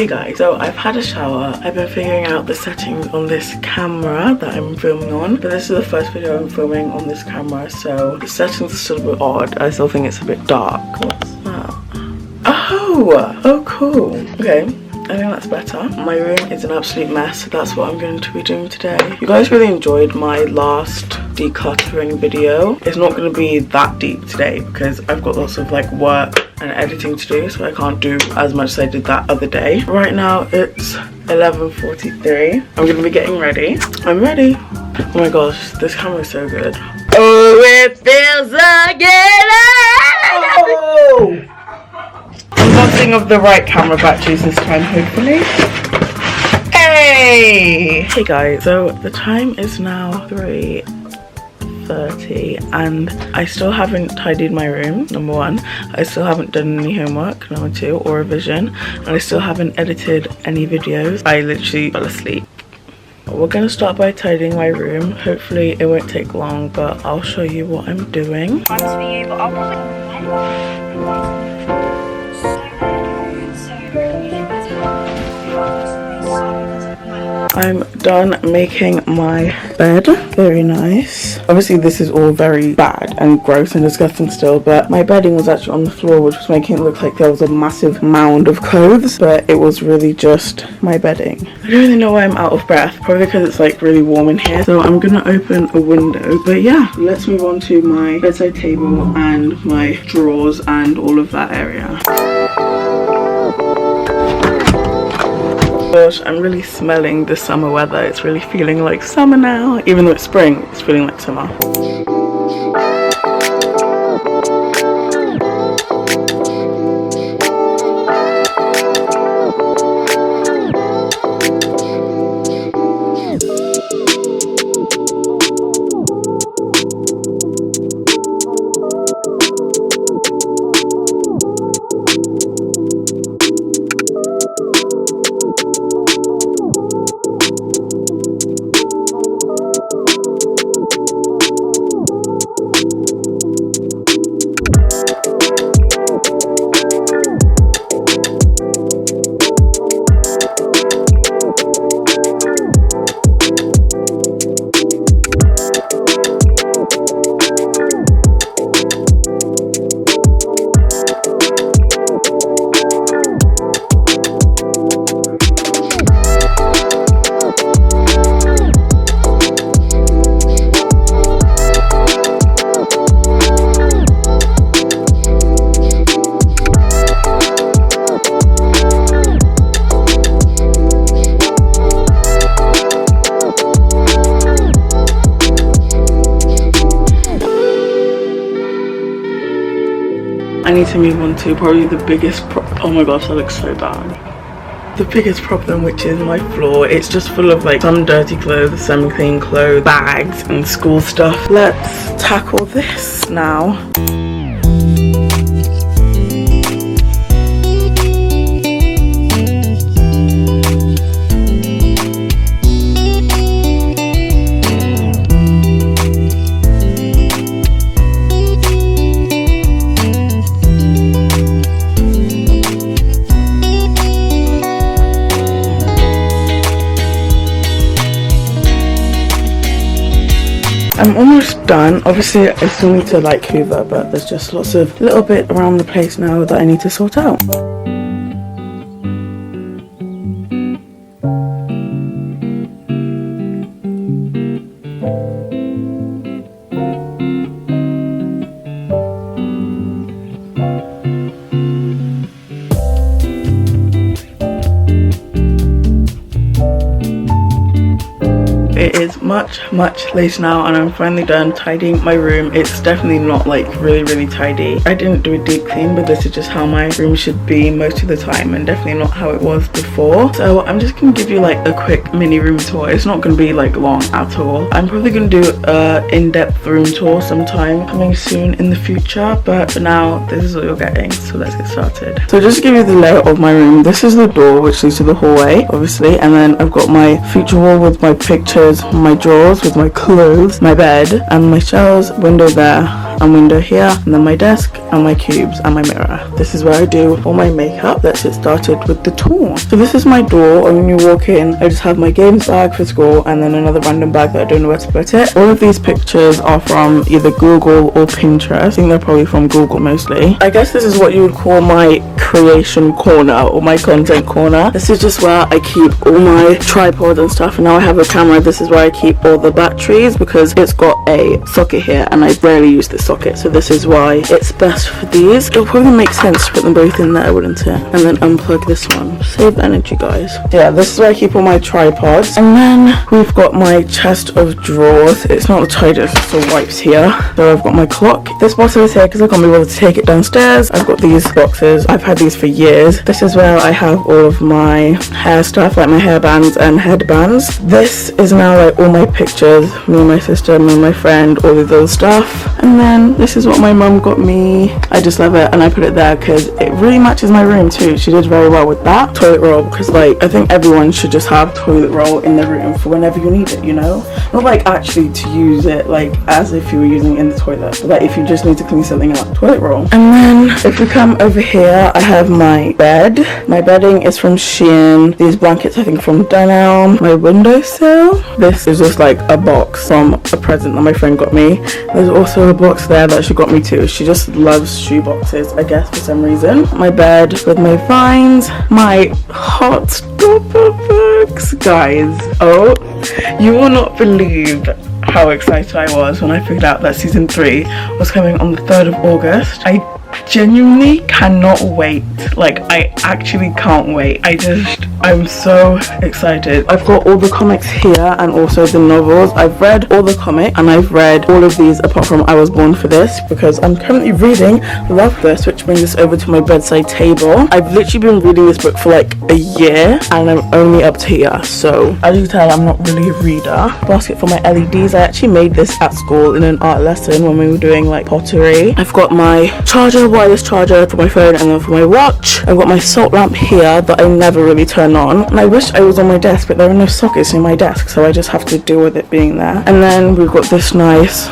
Hey guys, so I've had a shower. I've been figuring out the settings on this camera that I'm filming on, but this is the first video I'm filming on this camera, so the settings are still a bit odd. I still think it's a bit dark. What's that? Oh cool. Okay, I think that's better. My room is an absolute mess, so that's what I'm going to be doing today. You guys really enjoyed my last decluttering video. It's not going to be that deep today because I've got lots of like work and editing to do, so I can't do as much as I did that other day. Right now it's 11:43. I'm going to be getting ready. I'm ready. Oh my gosh, this camera is so good. Oh, it feels again. Oh! Unboxing of the right camera batteries this time, hopefully. Hey guys, so the time is now 3:30 and I still haven't tidied my room, number one. I still haven't done any homework, number two, or revision, and I still haven't edited any videos. I literally fell asleep. We're gonna start by tidying my room. Hopefully it won't take long, but I'll show you what I'm doing. I'm done making my bed. Very nice. Obviously this is all very bad and gross and disgusting still, but my bedding was actually on the floor, which was making it look like there was a massive mound of clothes, but it was really just my bedding. I don't really know why I'm out of breath, probably because it's like really warm in here, so I'm gonna open a window. But yeah, let's move on to my bedside table and my drawers and all of that area. Gosh, I'm really smelling the summer weather. It's really feeling like summer now. Even though it's spring, it's feeling like summer. I need to move on to probably the biggest oh my gosh, that looks so bad. The biggest problem, which is my floor. It's just full of like some dirty clothes, semi-clean clothes, bags and school stuff. Let's tackle this now. I'm almost done. Obviously I still need to like hoover, but there's just lots of little bit around the place now that I need to sort out. It is much later now and I'm finally done tidying my room. It's definitely not like really tidy. I didn't do a deep clean, but this is just how my room should be most of the time and definitely not how it was before. So I'm just gonna give you like a quick mini room tour. It's not gonna be like long at all. I'm probably gonna do a in-depth room tour sometime coming soon in the future, but for now this is what you're getting, so let's get started. So just to give you the layout of my room, this is the door which leads to the hallway obviously, and then I've got my feature wall with my pictures, my drawers with my clothes, my bed and my shelves, window there, and window here, and then my desk and my cubes and my mirror. This is where I do all my makeup. Let's get started with the tour. So this is my door, and when you walk in, I just have my games bag for school and then another random bag that I don't know where to put it. All of these pictures are from either Google or Pinterest. I think they're probably from Google mostly. I guess this is what you would call my creation corner or my content corner. This is just where I keep all my tripods and stuff, and now I have a camera. This is where I keep all the batteries because it's got a socket here and I rarely use this socket, so this is why it's best for these. It'll probably make sense to put them both in there, wouldn't it? And then unplug this one. Save energy, guys. Yeah, this is where I keep all my tripods. And then we've got my chest of drawers. It's not the tidiest, it's the wipes here. So I've got my clock. This bottle is here because I can't be able to take it downstairs. I've got these boxes. I've had these for years. This is where I have all of my hair stuff, like my hairbands and headbands. This is now like all my pictures, me and my sister, me and my friend, all of those stuff. And then this is what my mum got me. I just love it, and I put it there because it really matches my room too. She did very well with that. Toilet roll, because like I think everyone should just have toilet roll in their room for whenever you need it, you know? Not like actually to use it like as if you were using it in the toilet, but like if you just need to clean something up, toilet roll. And then if we come over here, I have my bed. My bedding is from Shein. These blankets I think from Dunelm. My windowsill. This is just like a box from a present that my friend got me. There's also a box there that she got me too. She just loves shoe boxes, I guess, for some reason. My bed with my vines, my hot stopper books, guys. Oh, you will not believe how excited I was when I figured out that season 3 was coming on the 3rd of August. I genuinely cannot wait. Like, I actually can't wait. I'm so excited. I've got all the comics here and also the novels. I've read all the comics and I've read all of these apart from I Was Born for This, because I'm currently reading Love This, which brings us over to my bedside table. I've literally been reading this book for like a year and I'm only up to here, so as you can tell, I'm not really a reader. Basket for my LEDs. I actually made this at school in an art lesson when we were doing like pottery. I've got my charger, wireless charger for my phone, and then for my watch I've got my salt lamp here that I never really turn on, and I wish I was on my desk, but there are no sockets in my desk, so I just have to deal with it being there. And then we've got this nice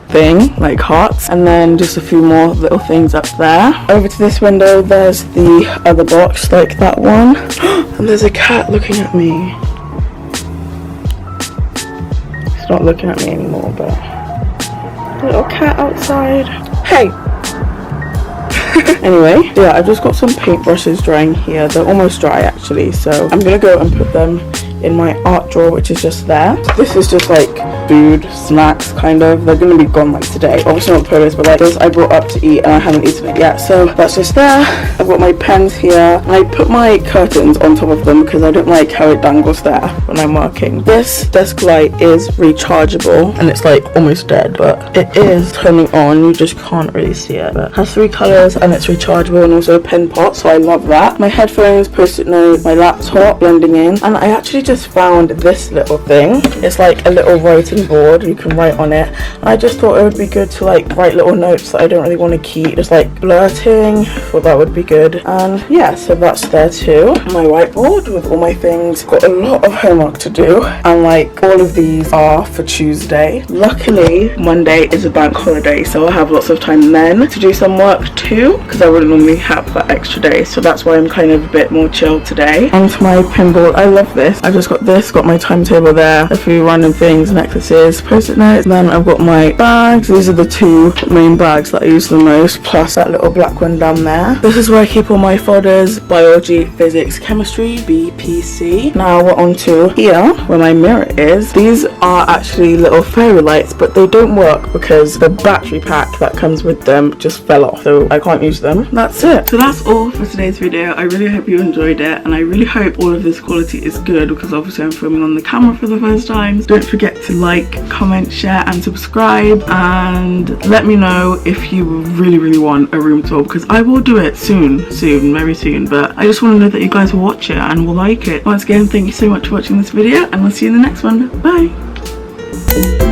thing like hearts, and then just a few more little things up there. Over to this window, there's the other box like that one. And there's a cat looking at me. It's not looking at me anymore, but little cat outside. Hey. Anyway, yeah, I've just got some paintbrushes drying here. They're almost dry actually, so I'm gonna go and put them in my art drawer, which is just there. This is just like food, snacks kind of. They're gonna be gone like today. Obviously not produce, but like this I brought up to eat and I haven't eaten it yet, so that's just there. I've got my pens here and I put my curtains on top of them because I don't like how it dangles there when I'm working. This desk light is rechargeable and it's like almost dead, but it is turning on. You just can't really see it, but it has 3 colors and it's rechargeable and also a pen pot, so I love that. My headphones, post-it note, my laptop blending in, and I actually just found this little thing. It's like a little writing board, you can write on it, and I just thought it would be good to like write little notes that I don't really want to keep, just like blurting. Thought that would be good. And yeah, so that's there too. My whiteboard with all my things. Got a lot of homework to do, and like all of these are for Tuesday. Luckily Monday is a bank holiday, so I'll have lots of time then to do some work too, because I wouldn't normally have that extra day, so that's why I'm kind of a bit more chill today. Onto my pinboard. I love this. I've just got this, got my timetable there, a few random things, necklaces, post-it notes, and then I've got my bags. These are the 2 main bags that I use the most, plus that little black one down there. This is where I keep all my folders: biology, physics, chemistry, BPC. Now we're on to here where my mirror is. These are actually little fairy lights, but they don't work because the battery pack that comes with them just fell off, so I can't use them. That's it. So that's all for today's video. I really hope you enjoyed it, and I really hope all of this quality is good because obviously I'm filming on the camera for the first time. Don't forget to like, comment, share and subscribe, and let me know if you really want a room tour, because I will do it soon, very soon, but I just want to know that you guys will watch it and will like it. Once again, thank you so much for watching this video, and I'll see you in the next one. Bye.